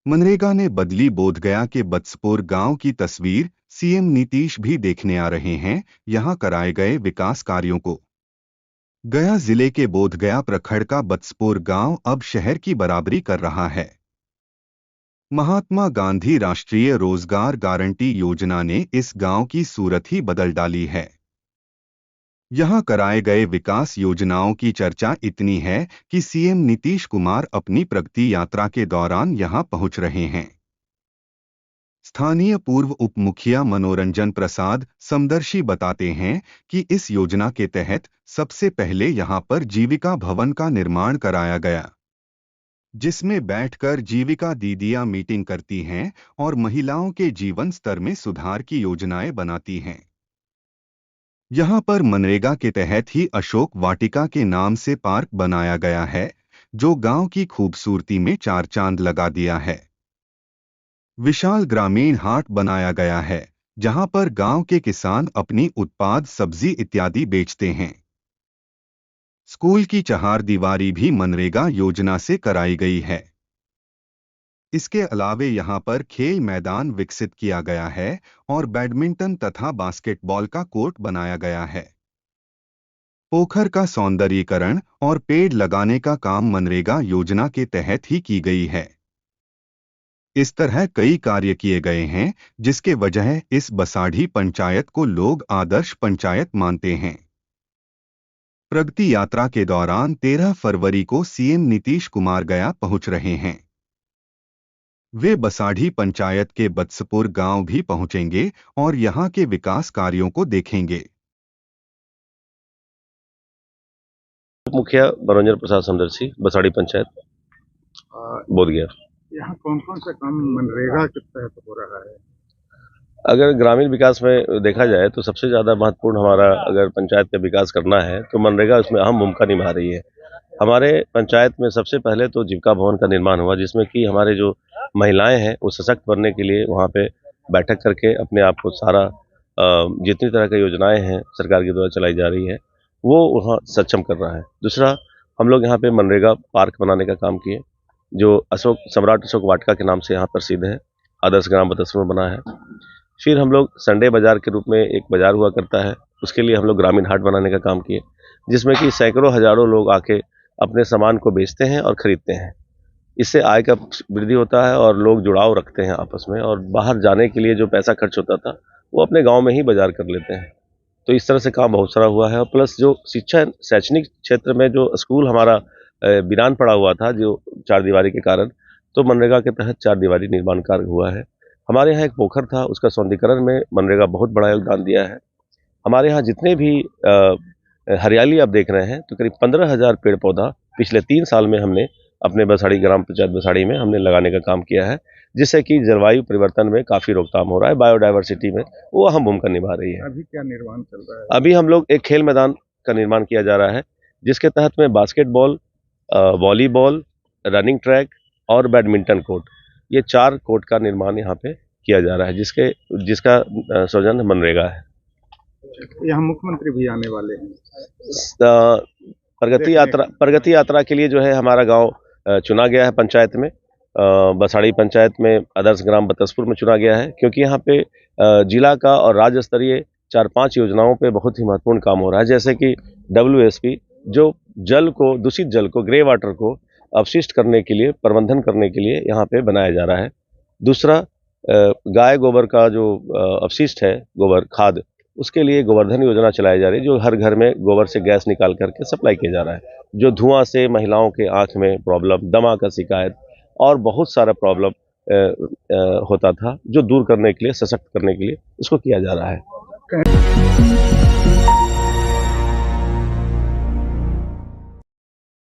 मनरेगा ने बदली बोधगया के बत्सपुर गांव की तस्वीर। सीएम नीतीश भी देखने आ रहे हैं यहां कराए गए विकास कार्यों को। गया जिले के बोधगया प्रखंड का बत्सपुर गांव अब शहर की बराबरी कर रहा है। महात्मा गांधी राष्ट्रीय रोजगार गारंटी योजना ने इस गांव की सूरत ही बदल डाली है। यहां कराए गए विकास योजनाओं की चर्चा इतनी है कि सीएम नीतीश कुमार अपनी प्रगति यात्रा के दौरान यहां पहुंच रहे हैं। स्थानीय पूर्व उप मुखिया मनोरंजन प्रसाद समदर्शी बताते हैं कि इस योजना के तहत सबसे पहले यहां पर जीविका भवन का निर्माण कराया गया, जिसमें बैठकर जीविका दीदियां मीटिंग करती हैं और महिलाओं के जीवन स्तर में सुधार की योजनाएं बनाती हैं। यहां पर मनरेगा के तहत ही अशोक वाटिका के नाम से पार्क बनाया गया है, जो गांव की खूबसूरती में चार चांद लगा दिया है। विशाल ग्रामीण हाट बनाया गया है, जहां पर गांव के किसान अपनी उत्पाद सब्जी इत्यादि बेचते हैं। स्कूल की चहारदीवारी भी मनरेगा योजना से कराई गई है। इसके अलावे यहां पर खेल मैदान विकसित किया गया है और बैडमिंटन तथा बास्केटबॉल का कोर्ट बनाया गया है। पोखर का सौंदर्यीकरण और पेड़ लगाने का काम मनरेगा योजना के तहत ही की गई है। इस तरह कई कार्य किए गए हैं, जिसके वजह इस बसाढ़ी पंचायत को लोग आदर्श पंचायत मानते हैं। प्रगति यात्रा के दौरान 13 फरवरी को सीएम नीतीश कुमार गया पहुंच रहे हैं। वे बसाढ़ी पंचायत के बत्सपुर गांव भी पहुंचेंगे और यहां के विकास कार्यों को देखेंगे। मुखिया मनोरंजन प्रसाद समदर्शी, बसाड़ी पंचायत, बोधगया। यहाँ कौन कौन सा काम मनरेगा के तहत हो रहा है? अगर ग्रामीण विकास में देखा जाए तो सबसे ज़्यादा महत्वपूर्ण हमारा अगर पंचायत का विकास करना है तो मनरेगा उसमें अहम भूमिका निभा रही है। हमारे पंचायत में सबसे पहले तो जीविका भवन का निर्माण हुआ, जिसमें कि हमारे जो महिलाएं हैं वो सशक्त बनने के लिए वहाँ पे बैठक करके अपने आप को सारा जितनी तरह की योजनाएं हैं सरकार के द्वारा चलाई जा रही है वो वहाँ सक्षम कर रहा है। दूसरा, हम लोग यहाँ पे मनरेगा पार्क बनाने का काम किए, जो सम्राट अशोक वाटिका के नाम से यहाँ प्रसिद्ध है, आदर्श ग्राम बत्सपुर में बना है। फिर हम लोग संडे बाजार के रूप में एक बाजार हुआ करता है, उसके लिए हम लोग ग्रामीण हाट बनाने का काम किए, जिसमें कि सैकड़ों हजारों लोग आके अपने सामान को बेचते हैं और खरीदते हैं। इससे आय का वृद्धि होता है और लोग जुड़ाव रखते हैं आपस में, और बाहर जाने के लिए जो पैसा खर्च होता था वो अपने गाँव में ही बाजार कर लेते हैं। तो इस तरह से काम बहुत सारा हुआ है। और प्लस जो शिक्षा शैक्षणिक क्षेत्र में जो स्कूल हमारा वीरान पड़ा हुआ था जो चार दीवारी के कारण, तो मनरेगा के तहत चार दीवारी निर्माण कार्य हुआ है। हमारे यहाँ एक पोखर था, उसका सौंदर्यीकरण में मनरेगा बहुत बड़ा योगदान दिया है। हमारे यहाँ जितने भी हरियाली आप देख रहे हैं तो करीब 15,000 पेड़ पौधा पिछले 3 साल में हमने अपने बसाड़ी ग्राम पंचायत बसाड़ी में हमने लगाने का काम किया है, जिससे कि जलवायु परिवर्तन में काफ़ी रोकथाम हो रहा है, बायोडायवर्सिटी में वो अहम भूमिका निभा रही है। अभी क्या निर्माण चल रहा है? अभी हम लोग एक खेल मैदान का निर्माण किया जा रहा है, जिसके तहत में बास्केटबॉल, वॉलीबॉल, रनिंग ट्रैक और बैडमिंटन कोर्ट, ये 4 कोर्ट का निर्माण यहाँ पे किया जा रहा है, जिसका सौजन्य मनरेगा है। यहाँ मुख्यमंत्री भी आने वाले हैं। प्रगति यात्रा के लिए जो है हमारा गांव चुना गया है पंचायत में, बसाड़ी पंचायत में आदर्श ग्राम बत्सपुर में चुना गया है, क्योंकि यहाँ पे जिला का और राज्य स्तरीय 4-5 योजनाओं पे बहुत ही महत्वपूर्ण काम हो रहा है। जैसे कि WSP जो जल को, दूषित जल को, ग्रे वाटर को अपशिष्ट करने के लिए, प्रबंधन करने के लिए यहाँ पे बनाया जा रहा है। दूसरा, गाय गोबर का जो अपशिष्ट है, गोबर खाद, उसके लिए गोवर्धन योजना चलाई जा रही है, जो हर घर में गोबर से गैस निकाल करके सप्लाई किया जा रहा है। जो धुआं से महिलाओं के आँख में प्रॉब्लम, दमा का शिकायत और बहुत सारा प्रॉब्लम होता था, जो दूर करने के लिए, सशक्त करने के लिए उसको किया जा रहा है।